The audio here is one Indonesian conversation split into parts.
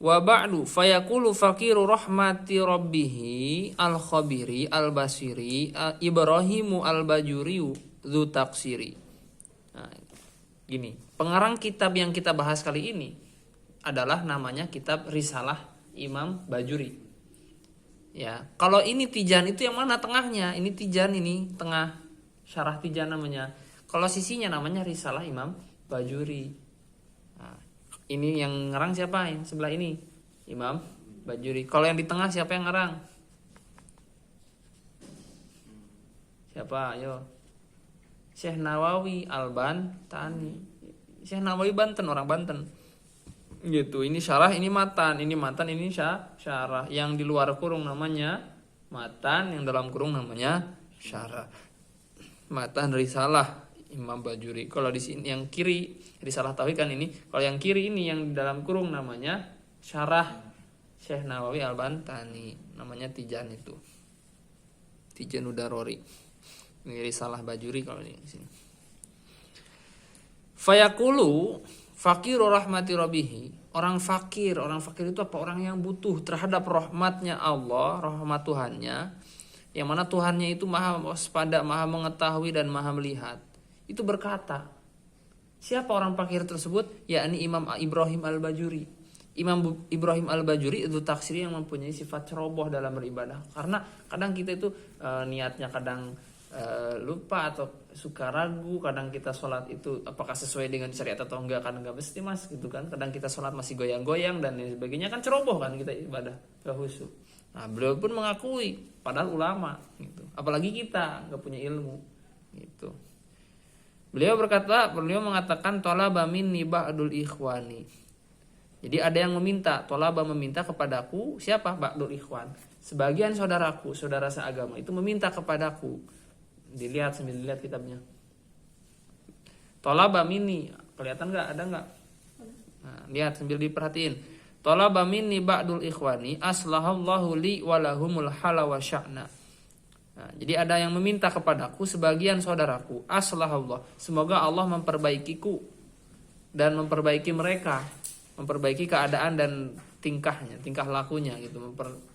Wa ba'du fayaqulu faqiru rahmati rabbihi al-khabiri al-basiri Ibrahimu al-bajuriyu dzu taqsiri. Nah, gini, pengarang kitab yang kita bahas kali ini adalah namanya kitab Risalah Imam Bajuri. Ya, kalau ini Tijan itu yang mana tengahnya? Ini Tijan, ini tengah, syarah Tijan namanya. Kalau sisinya namanya Risalah Imam Bajuri. Nah, ini yang ngarang siapa? Yang sebelah ini Imam Bajuri. Kalau yang di tengah siapa yang ngarang? Siapa? Ayo. Syekh Nawawi Al-Bantani. Syekh Nawawi Banten, orang Banten. Gitu. Ini syarah, ini matan, ini syarah. Yang di luar kurung namanya matan, yang dalam kurung namanya syarah. Matan Risalah Imam Bajuri. Kalau di sini yang kiri Risalah Tauhid kan ini. Kalau yang kiri ini yang di dalam kurung namanya syarah Syekh Nawawi Al-Bantani. Namanya Tijan itu. Tijan Udarori. Ini Risalah Bajuri kalau di sini. Fayaqulu faqiru rahmati rabbihi. Orang fakir itu apa? Orang yang butuh terhadap rahmatnya Allah, rahmat Tuhannya. Yang mana Tuhannya itu maha waspada, maha mengetahui dan maha melihat. Itu berkata, siapa orang fakir tersebut? Yakni Imam Ibrahim Al-Bajuri. Imam Ibrahim Al-Bajuri itu taksiri yang mempunyai sifat ceroboh dalam beribadah. Karena kadang kita itu niatnya kadang lupa atau suka ragu. Kadang kita sholat itu apakah sesuai dengan syariat atau enggak. Kadang enggak mesti mas gitu kan. Kadang kita sholat masih goyang-goyang dan sebagainya, kan ceroboh kan kita ibadah, gak khusyuk. Nah, beliau pun mengakui, padahal ulama gitu. Apalagi kita nggak punya ilmu gitu. Beliau mengatakan talaba minni ba'dul ikhwani. Jadi ada yang meminta, talaba meminta kepadaku, siapa? Ba'dul ikhwan. Sebagian saudaraku, saudara seagama itu meminta kepadaku. Dilihat, sambil dilihat kitabnya. Talaba minni, kelihatan nggak? Ada nggak? Nah, lihat sambil diperhatiin. Talaba minni ba'dul ikhwani aslahallahu li walahumul hala wa sya'na. Nah, jadi ada yang meminta kepadaku sebagian saudaraku, aslahallah, semoga Allah memperbaikiku dan memperbaiki mereka, memperbaiki keadaan dan tingkahnya, tingkah lakunya gitu,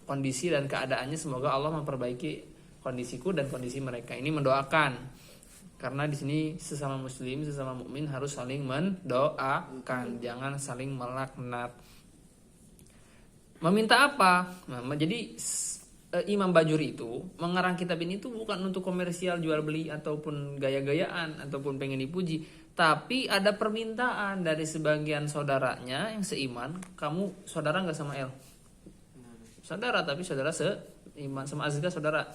kondisi dan keadaannya, semoga Allah memperbaiki kondisiku dan kondisi mereka. Ini mendoakan. Karena di sini sesama muslim, sesama mukmin harus saling mendoakan, jangan saling melaknat. Meminta apa? Nah, jadi Imam Bajuri itu mengarang kitab ini itu bukan untuk komersial jual beli ataupun gaya-gayaan ataupun pengen dipuji, tapi ada permintaan dari sebagian saudaranya yang seiman. Kamu saudara nggak sama El? Saudara, tapi saudara seiman. Sama Azga saudara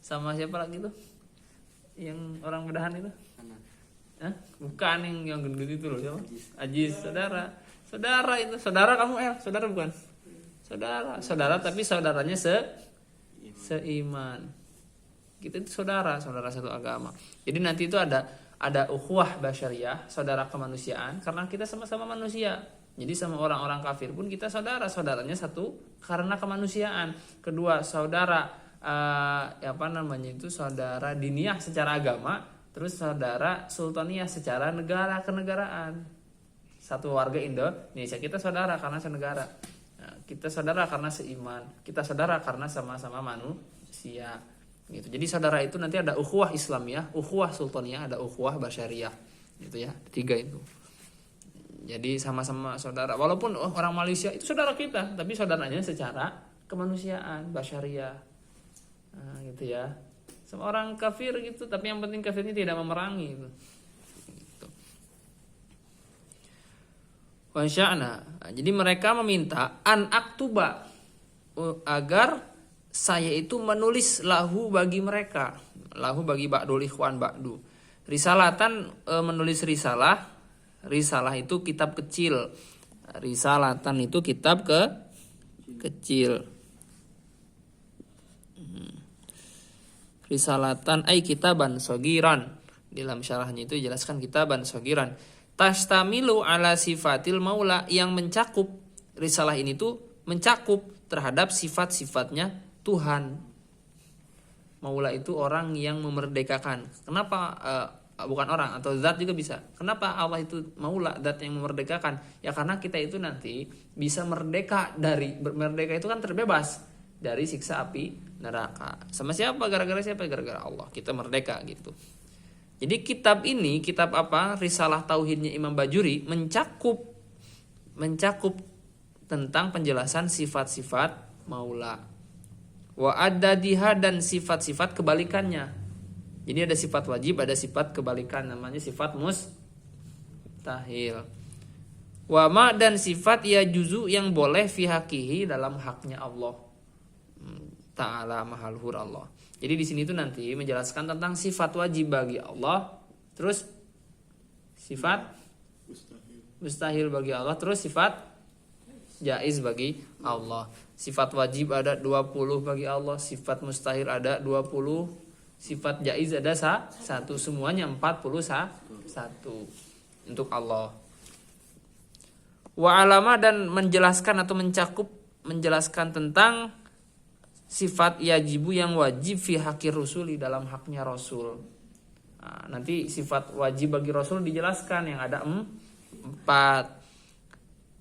sama siapa lagi tuh? Yang orang bedahan itu? Hah? Bukan yang gendut itu loh, siapa? Ajiz, saudara itu. Saudara kamu El, saudara bukan? Saudara tapi saudaranya seiman. Kita itu saudara satu agama. Jadi nanti itu ada ukhuwah basyariyah, saudara kemanusiaan, karena kita sama-sama manusia. Jadi sama orang-orang kafir pun kita saudaranya satu karena kemanusiaan. Kedua, saudara saudara diniyah secara agama, terus saudara sultaniyah secara negara kenegaraan. Satu warga Indonesia, kita saudara karena senegara. Kita saudara karena seiman, kita saudara karena sama-sama manusia gitu. Jadi saudara itu nanti ada ukhuwah Islamiyah, ukhuwah sultaniyah, ada ukhuwah basyariyah gitu ya, tiga itu. Jadi sama-sama saudara, walaupun orang Malaysia itu saudara kita, tapi saudaranya secara kemanusiaan, basyariyah. Nah, gitu ya. Sama orang kafir gitu, tapi yang penting kafirnya tidak memerangi gitu. Wasya'na. Jadi mereka meminta an aktuba, agar saya itu menulis lahu bagi mereka, lahu bagi ba'dul ikhwan ba'du. Risalatan, menulis risalah. Risalah itu kitab kecil. Risalatan itu kitab kecil. Risalatan ay kitaban sogiran. Dalam syarahnya itu jelaskan kitaban sogiran. Tastamilu ala sifatil maula, yang mencakup, risalah ini tuh mencakup terhadap sifat-sifatnya Tuhan. Maula itu orang yang memerdekakan. Kenapa bukan orang atau zat juga bisa. Kenapa Allah itu maula, zat yang memerdekakan? Ya karena kita itu nanti bisa merdeka itu kan terbebas dari siksa api neraka. Sama siapa? Gara-gara siapa? Gara-gara Allah. Kita merdeka gitu. Jadi kitab ini, kitab apa? Risalah Tauhidnya Imam Bajuri mencakup tentang penjelasan sifat-sifat maula. Wa adadiha dan sifat-sifat kebalikannya. Jadi ada sifat wajib, ada sifat kebalikan, namanya sifat mustahil. Wa ma dan sifat ya juzu yang boleh fi hakihi dalam haknya Allah Ta'ala maha luhur Allah. Jadi di sini tuh nanti menjelaskan tentang sifat wajib bagi Allah, terus sifat mustahil bagi Allah, terus sifat jaiz bagi Allah. Sifat wajib ada 20 bagi Allah, sifat mustahil ada 20, sifat jaiz ada satu, semuanya 41 untuk Allah. Wa alama dan menjelaskan atau menjelaskan tentang sifat yajibu yang wajib fi hakir rusuli dalam haknya Rasul. Nah, nanti sifat wajib bagi Rasul dijelaskan yang ada 4.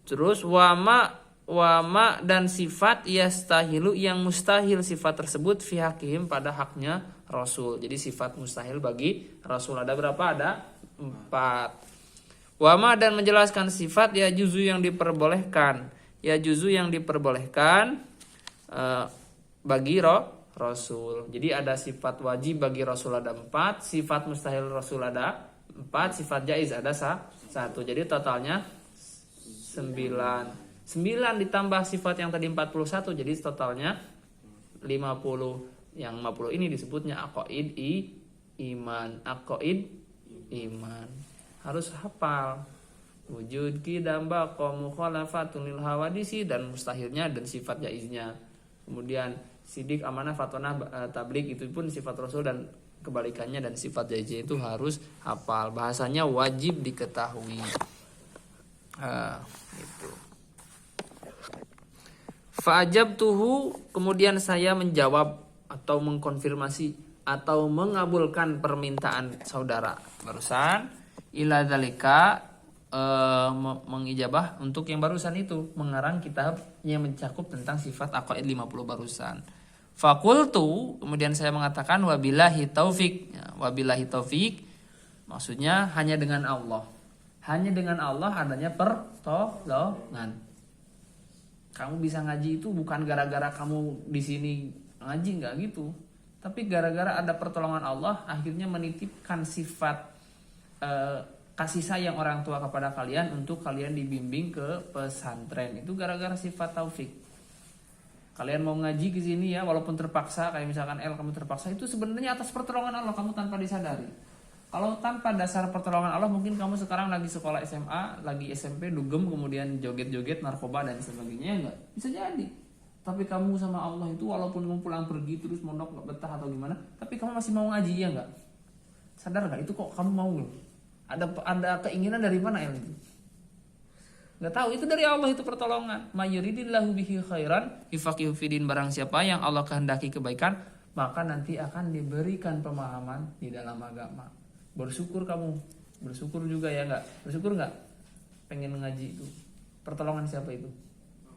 Terus wama dan sifat yastahilu yang mustahil sifat tersebut fi hakihim pada haknya Rasul. Jadi sifat mustahil bagi Rasul ada berapa? Ada 4. Wama dan menjelaskan sifat ya juzu yang diperbolehkan. Ya juzu yang diperbolehkan bagi Rasul. Jadi ada sifat wajib bagi Rasul ada 4, sifat mustahil Rasul ada 4, sifat jaiz ada 1. Jadi totalnya 9 ditambah sifat yang tadi 41, jadi totalnya 50. Yang 50 ini disebutnya aqaid iman. Harus hafal. Wujud qidam baqa mukhalafatun lil hawadisi dan mustahilnya dan sifat jaiznya. Kemudian sidik, amanah, fatonah, tablik itu pun sifat Rasul dan kebalikannya dan sifat jaiznya itu harus hafal. Bahasanya wajib diketahui. Itu. Fa'ajabtuhu, kemudian saya menjawab atau mengkonfirmasi atau mengabulkan permintaan saudara barusan ila dzalika, mengijabah untuk yang barusan itu, mengarang kitab yang mencakup tentang sifat aqaid 50 barusan. Fakultu, kemudian saya mengatakan wabillahi taufik. Ya, wabillahi taufik maksudnya hanya dengan Allah. Hanya dengan Allah adanya pertolongan. Kamu bisa ngaji itu bukan gara-gara kamu di sini ngaji, nggak gitu. Tapi gara-gara ada pertolongan Allah, akhirnya menitipkan sifat kasih sayang orang tua kepada kalian untuk kalian dibimbing ke pesantren. Itu gara-gara sifat taufik. Kalian mau ngaji ke sini ya, walaupun terpaksa, kayak misalkan kamu terpaksa, itu sebenarnya atas pertolongan Allah, kamu tanpa disadari. Kalau tanpa dasar pertolongan Allah, mungkin kamu sekarang lagi sekolah SMA, lagi SMP, dugem, kemudian joget-joget, narkoba dan sebagainya, enggak? Bisa jadi. Tapi kamu sama Allah itu walaupun kamu pulang pergi terus mondok enggak betah atau gimana, tapi kamu masih mau ngaji ya enggak? Sadar enggak? Itu kok kamu mau loh. Ada keinginan dari mana ya itu? Enggak tahu, itu dari Allah, itu pertolongan. Mayuridillahu bihi khairan yufaqihu fidin, barang siapa yang Allah kehendaki kebaikan, maka nanti akan diberikan pemahaman di dalam agama. Bersyukur kamu, bersyukur juga ya enggak? Bersyukur enggak? Pengen ngaji itu. Pertolongan siapa itu?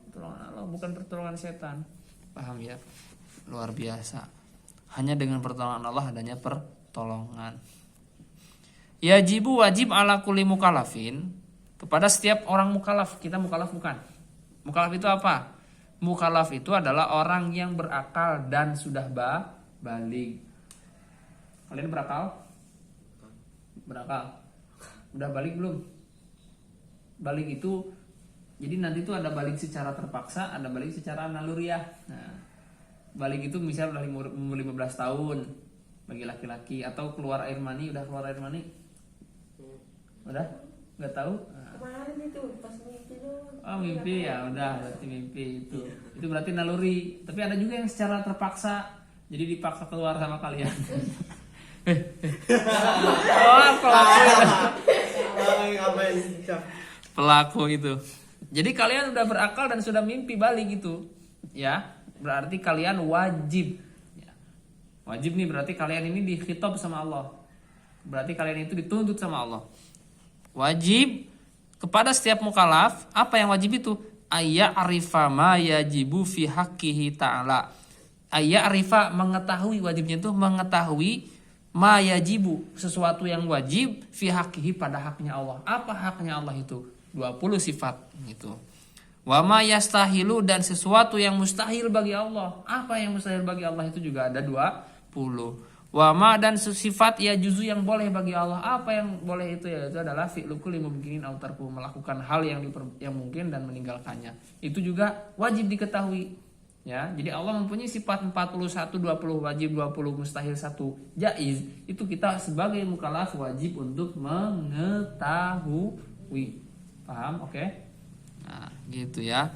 Pertolongan Allah, bukan pertolongan setan. Paham ya? Luar biasa. Hanya dengan pertolongan Allah adanya pertolongan. Yajibu wajib ala kulli mukallafin, kepada setiap orang mukallaf. Kita mukallaf bukan? Mukallaf itu apa? Mukallaf itu adalah orang yang berakal dan sudah baligh. Kalian berakal? Berakal. Udah balik belum? Balik itu jadi nanti tuh ada balik secara terpaksa, ada balik secara naluriah. Nah, balik itu misal udah umur 15 tahun bagi laki-laki, atau keluar air mani, udah keluar air mani. Udah? Enggak tahu? Nah. Kemarin itu pas mimpi doang. Oh, mimpi ya, udah berarti mimpi itu. Itu berarti naluri. Tapi ada juga yang secara terpaksa. Jadi dipaksa keluar sama kalian. Pelaku itu. Jadi kalian udah berakal dan sudah mimpi balik gitu, ya. Berarti kalian wajib. Ya. Wajib nih berarti kalian ini dikhitab sama Allah. Berarti kalian itu dituntut sama Allah. Wajib kepada setiap mukallaf, apa yang wajib itu? Ayya'rifa ma yajibu fi haqqihi ta'ala. Ayya'rifa, mengetahui, wajibnya itu mengetahui ma yajibu, sesuatu yang wajib fi haqqihi, pada haknya Allah. Apa haknya Allah itu? 20 sifat gitu. Wa ma yastahilu, dan sesuatu yang mustahil bagi Allah. Apa yang mustahil bagi Allah itu juga ada 20. Wa ma, dan sifat ya juzu, yang boleh bagi Allah. Apa yang boleh itu? Yaitu adalah fi'lu kulli mumkinin aw tarku, melakukan hal yang mungkin dan meninggalkannya. Itu juga wajib diketahui. Ya, jadi Allah mempunyai sifat 41, 20 wajib, 20 mustahil, 1 jaiz. Itu kita sebagai mukallaf wajib untuk mengetahui. Paham? Oke. Nah, gitu ya.